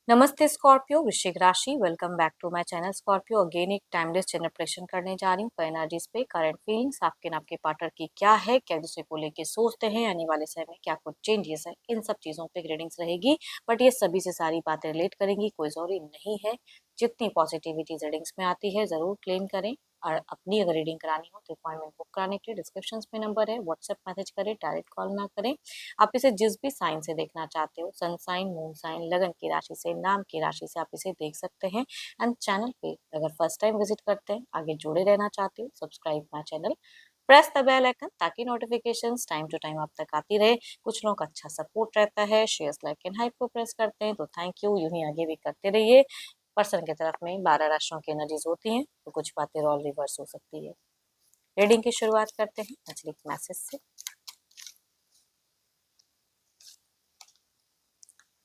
नमस्ते स्कॉर्पियो, वृश्चिक राशि। Welcome back to my channel Scorpio. Again एक टाइमलेस चैनल प्रेडिक्शन करने जा रही हूँ पर एनर्जीज पे। करंट फीलिंग्स आपके पार्टनर की क्या है, क्या दूसरे को लेके सोचते हैं, आने वाले समय में क्या कुछ चेंजेस है, इन सब चीजों पे रीडिंग्स रहेगी। बट ये सभी से सारी बातें रिलेट करेंगी, कोई जरूरी नहीं है। जितनी पॉजिटिविटी रीडिंग्स में आती है जरूर क्लेम करें। और अपनी अगर रीडिंग करानी हो तो अपॉइंटमेंट बुक कराने के लिए डिस्क्रिप्शन में नंबर है, व्हाट्सएप मैसेज करें, डायरेक्ट कॉल ना करें। आप इसे जिस भी साइन से देखना चाहते हो, सन साइन, मून साइन, लगन की राशि से, नाम की राशि से आप इसे देख सकते हैं। एंड चैनल पे अगर फर्स्ट टाइम विजिट करते हैं, आगे जुड़े रहना चाहते हो, subscribe my channel, press the bell icon ताकि नोटिफिकेशंस टाइम टू टाइम आप तक आती रहे। कुछ लोगों का अच्छा सपोर्ट रहता है, शेयर्स, लाइक एंड हाइप को प्रेस करते हैं, तो थैंक यू। यूं ही आगे भी करते रहिए। पर्सन की तरफ में 12 राशियों की एनर्जीज होती हैं, तो कुछ बातें रोल रिवर्स हो सकती है। रीडिंग की शुरुआत करते हैं आज एक मैसेज से।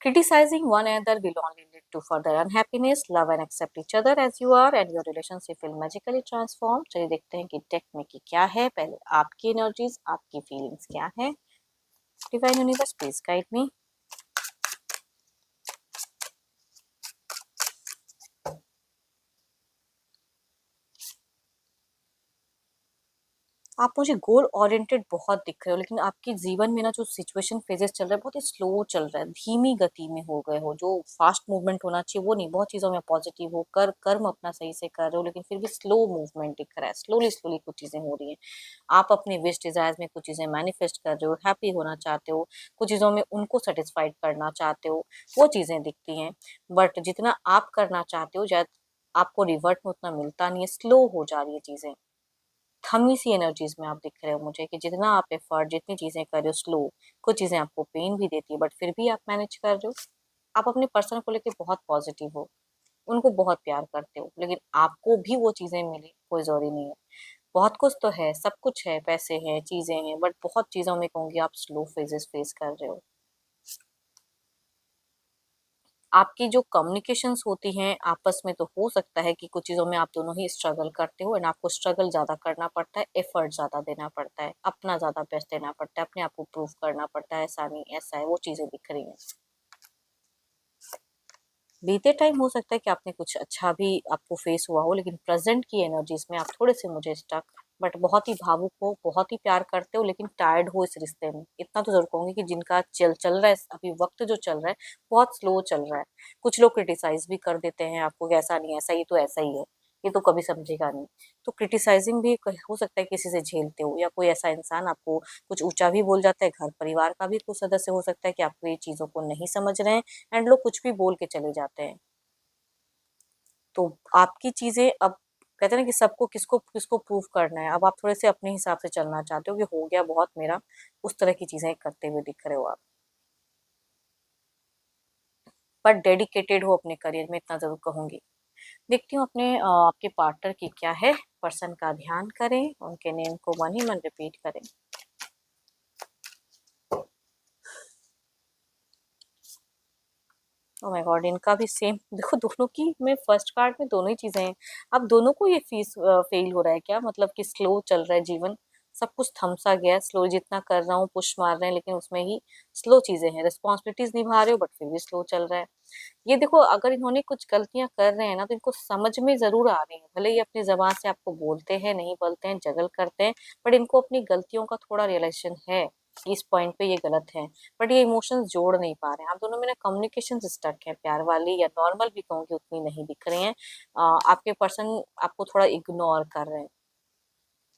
Criticizing one another will only lead to further unhappiness. Love and accept each other as you are and your relationship will magically transform. चलिए देखते हैं कि डेक में की क्या है। पहले आपकी एनर्जीज, आपकी फीलिंग्स क्या है। Divine universe please guide me. आप मुझे गोल ओरिएंटेड बहुत दिख रहे हो, लेकिन आपके जीवन में ना जो सिचुएशन फेजेस चल रहा है बहुत ही स्लो चल रहा है, धीमी गति में हो गए हो। जो फास्ट मूवमेंट होना चाहिए वो नहीं। बहुत चीजों में पॉजिटिव हो, कर्म अपना सही से कर रहे हो, लेकिन फिर भी स्लो मूवमेंट दिख रहा है। स्लोली स्लोली कुछ चीजें हो रही हैं। आप अपने विश डिजायर्स में कुछ चीजें मैनिफेस्ट कर रहे हो, हैप्पी होना चाहते हो, कुछ चीजों में उनको सेटिस्फाइड करना चाहते हो, वो चीजें दिखती हैं। बट जितना आप करना चाहते हो शायद आपको रिवर्ट में उतना मिलता नहीं है, स्लो हो जा रही है चीजें। थमी सी एनर्जीज में आप दिख रहे हो मुझे कि जितना आप एफर्ट, जितनी चीजें कर रहे हो स्लो, कुछ चीजें आपको पेन भी देती है बट फिर भी आप मैनेज कर रहे हो। आप अपने पर्सन को लेके बहुत पॉजिटिव हो, उनको बहुत प्यार करते हो, लेकिन आपको भी वो चीजें मिले कोई जरूरी नहीं है। बहुत कुछ तो है, सब कुछ है, पैसे हैं, चीजें हैं, बट बहुत चीजों में कहूंगी आप स्लो फेजेस फेस कर रहे हो। आपकी जो कम्युनिकेशंस होती हैं आपस में, तो हो सकता है कि कुछ चीज़ों में आप दोनों ही स्ट्रगल करते हो एंड आपको स्ट्रगल ज़्यादा करना पड़ता है, एफर्ट ज़्यादा देना पड़ता है, अपना ज़्यादा बेस्ट देना पड़ता है, अपने आप को प्रूव करना पड़ता है। ऐसा नहीं, ऐसा है, वो चीज़ें दिख रही हैं। बीते टाइम हो सकता है कि आपने कुछ अच्छा भी आपको फेस हुआ हो, लेकिन प्रेजेंट की एनर्जीज में आप थोड़े से मुझे स्टक, बट बहुत ही भावुक हो, बहुत ही प्यार करते हो, लेकिन टायर्ड हो इस रिश्ते में। इतना तो जरूर कहूंगी कि जिनका चल चल रहा है अभी, वक्त जो चल रहा है बहुत स्लो चल रहा है। कुछ लोग क्रिटिसाइज भी कर देते हैं आपको कि ऐसा नहीं, ऐसा, ये तो ऐसा ही है, ये तो कभी समझेगा नहीं। तो क्रिटिसाइजिंग भी हो सकता है किसी से झेलते हो, या कोई ऐसा इंसान आपको कुछ ऊंचा भी बोल जाता है। घर परिवार का भी कुछ सदस्य हो सकता है कि आपको ये चीजों को नहीं समझ रहे हैं एंड लोग कुछ भी बोल के चले जाते हैं। तो आपकी चीजें अब, कहते हैं ना कि सबको किसको किसको प्रूव करना है। अब आप थोड़े से अपने हिसाब से चलना चाहते हो कि हो गया बहुत मेरा, उस तरह की चीजें करते हुए दिख रहे हो आप। पर डेडिकेटेड हो अपने करियर में, इतना जरूर कहूंगी। देखती हूँ अपने आपके पार्टनर की क्या है। पर्सन का ध्यान करें, उनके नेम को मन ही मन रिपीट करें। ओ माय गॉड, इनका भी सेम देखो, दोनों की में फर्स्ट कार्ड में दोनों ही चीजें हैं। अब दोनों को ये फीस फेल हो रहा है क्या, मतलब कि स्लो चल रहा है जीवन, सब कुछ थमसा गया है। स्लो जितना कर रहा हूँ, पुश मार रहे हैं, लेकिन उसमें ही स्लो चीजें हैं। रिस्पॉन्सिबिलिटीज निभा रहे हो बट फिर भी स्लो चल रहा है। ये देखो, अगर इन्होंने कुछ गलतियां कर रहे हैं ना, तो इनको समझ में जरूर आ रही है। भले ही अपनी जबान से आपको बोलते हैं, नहीं बोलते हैं, जगल करते हैं, बट इनको अपनी गलतियों का थोड़ा रियलाइजेशन है कि इस पॉइंट पे ये गलत है। बट ये इमोशंस जोड़ नहीं पा रहे हैं। आप दोनों में ना कम्युनिकेशन स्टक है, प्यार वाली या नॉर्मल भी कहूँगी उतनी नहीं दिख रही है। आपके पर्सन आपको थोड़ा इग्नोर कर रहे हैं,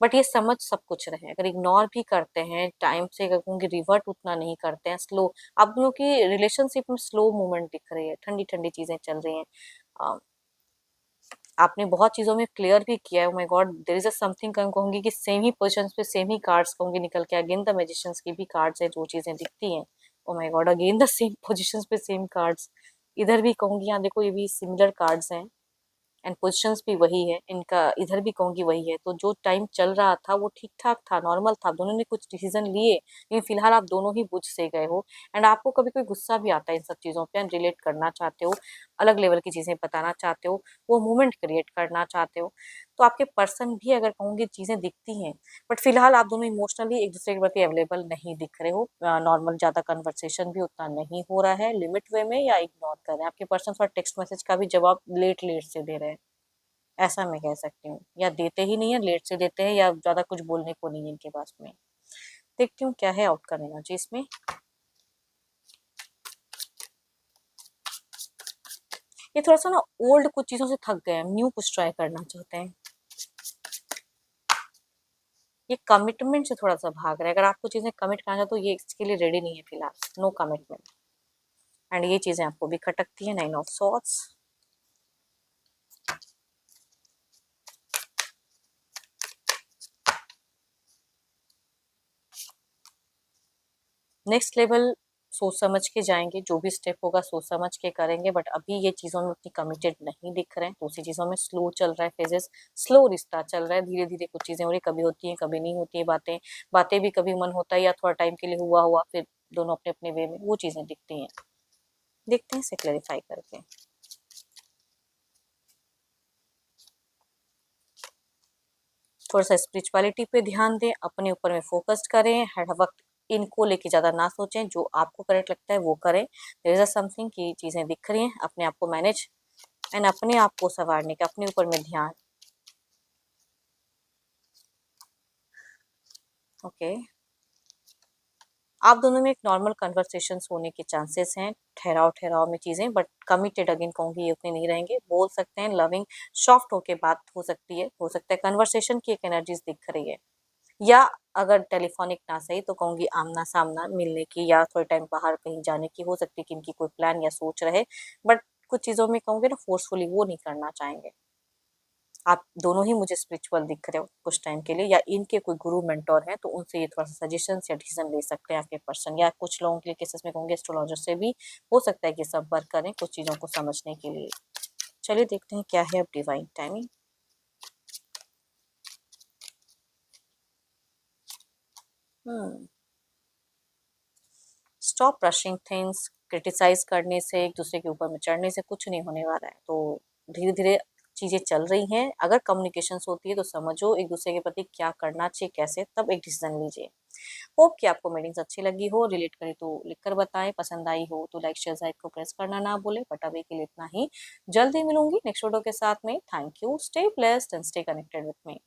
बट ये समझ सब कुछ रहे हैं। अगर इग्नोर भी करते हैं टाइम से, अगर कहूँगी रिवर्ट उतना नहीं करते हैं, स्लो। आप लोगों की रिलेशनशिप में स्लो मूवमेंट दिख रही है, ठंडी ठंडी चीजें चल रही हैं। अ, आपने बहुत चीजों में क्लियर भी किया है। My God, there is a something, कहूंगी कि सेम ही पोजीशंस पे सेम ही कार्ड्स कहूंगी निकल के। अगेन द मैजिशियंस की भी कार्ड्स है, जो चीजें दिखती हैं। Oh my God, again the same positions पे सेम कार्ड्स। इधर भी कहूंगी, यहाँ देखो, ये भी सिमिलर कार्ड्स हैं एंड पोजीशंस भी वही है इनका। इधर भी कहूंगी वही है। तो जो टाइम चल रहा था वो ठीक ठाक था, नॉर्मल था। दोनों ने कुछ डिसीजन लिए, लेकिन फिलहाल आप दोनों ही बुझ से गए हो। एंड आपको कभी कोई गुस्सा भी आता है इन सब चीजों पे, एंड रिलेट करना चाहते हो, अलग लेवल की चीजें बताना चाहते हो, वो मोमेंट क्रिएट करना चाहते हो। तो आपके पर्सन भी अगर कहूँगी चीज़ें दिखती हैं, बट फिलहाल आप दोनों इमोशनली एक दूसरे के प्रति अवेलेबल नहीं दिख रहे हो। नॉर्मल ज़्यादा कन्वर्सेशन भी उतना नहीं हो रहा है, लिमिट वे में या इग्नोर कर रहे हैं। आपके पर्सन थोड़ा टेक्स्ट मैसेज का भी जवाब लेट लेट से दे रहे हैं, ऐसा मैं कह सकती हूँ, या देते ही नहीं है, लेट से देते हैं, या ज़्यादा कुछ बोलने को नहीं है इनके पास में। देखती हूँ क्या है आउटकम एनर्जी इसमें। ये थोड़ा सा ना ओल्ड कुछ चीजों से थक गए हैं, न्यू कुछ ट्राई करना चाहते हैं। ये कमिटमेंट से थोड़ा सा भाग रहा है। अगर आपको चीजें कमिट करना चाहते तो ये इसके लिए रेडी नहीं है फिलहाल, नो कमिटमेंट। एंड ये चीजें आपको भी खटकती है, 9 ऑफ सॉर्ड्स। नेक्स्ट लेवल सोच समझ के जाएंगे, जो भी स्टेप होगा सोच समझ के करेंगे, बट अभी ये चीजों में उतनी कमिटेड नहीं दिख रहे हैं। दूसरी चीजों में स्लो चल रहा है, फेजेस स्लो रिश्ता चल रहा है, धीरे धीरे कुछ चीजें हो रही, कभी होती हैं कभी नहीं होती है बातें। बातें भी कभी मन होता है या थोड़ा टाइम के लिए हुआ हुआ, फिर दोनों अपने अपने वे में वो चीजें दिखती हैं। देखते हैं इसे क्लैरिफाई करके। थोड़ा सा स्पिरिचुअलिटी पे ध्यान दें, अपने ऊपर में फोकस करें, हर वक्त इनको लेके ज़्यादा ना सोचें, जो आपको करेक्ट लगता है वो करें। देयर इज अ समथिंग की चीज़ें दिख रही हैं, अपने आप को मैनेज एंड अपने आप को संवारने का, अपने ऊपर में ध्यान। ओके, आप दोनों में एक नॉर्मल कन्वर्सेशन होने के चांसेस हैं, ठहराव ठहराव में चीज़ें, बट कमिटेड अगेन कहूँगी ये उतने नहीं रहेंगे। बोल सकते हैं लविंग सॉफ्ट होके बात हो सकती है, हो सकता है कन्वर्सेशन की एक एनर्जीज दिख रही है, या अगर टेलीफोनिक ना सही तो कहूँगी आमना सामना मिलने की, या थोड़े टाइम बाहर कहीं जाने की हो सकती है कि इनकी कोई प्लान या सोच रहे। बट कुछ चीज़ों में कहूँगी ना फोर्सफुली वो नहीं करना चाहेंगे। आप दोनों ही मुझे स्पिरिचुअल दिख रहे हो कुछ टाइम के लिए, या इनके कोई गुरु मेंटोर हैं तो उनसे ये थोड़ा सा सजेशन या डिसीजन ले सकते हैं आपके पर्सन, या कुछ लोगों के लिए केसेस में कहूँगी एस्ट्रोलॉजर से भी हो सकता है कि संपर्क करें कुछ चीज़ों को समझने के लिए। चलिए देखते हैं क्या है अब डिवाइन टाइमिंग। हम्म स्टॉप रशिंग थिंग्स। क्रिटिसाइज करने से, एक दूसरे के ऊपर में चढ़ने से कुछ नहीं होने वाला है। तो धीरे धीरे चीजें चल रही हैं, अगर कम्युनिकेशन होती है तो समझो एक दूसरे के प्रति क्या करना चाहिए, कैसे, तब एक डिसीजन लीजिए। होप कि आपको मीटिंग्स अच्छी लगी हो, रिलेट करी तो लिखकर बताएं, पसंद आई हो तो लाइक शेयर को प्रेस करना ना भूले। बट अभी के लिए इतना ही, जल्दी मिलूंगी नेक्स्ट वीडियो के साथ में। Thank you, stay blessed and stay connected with me.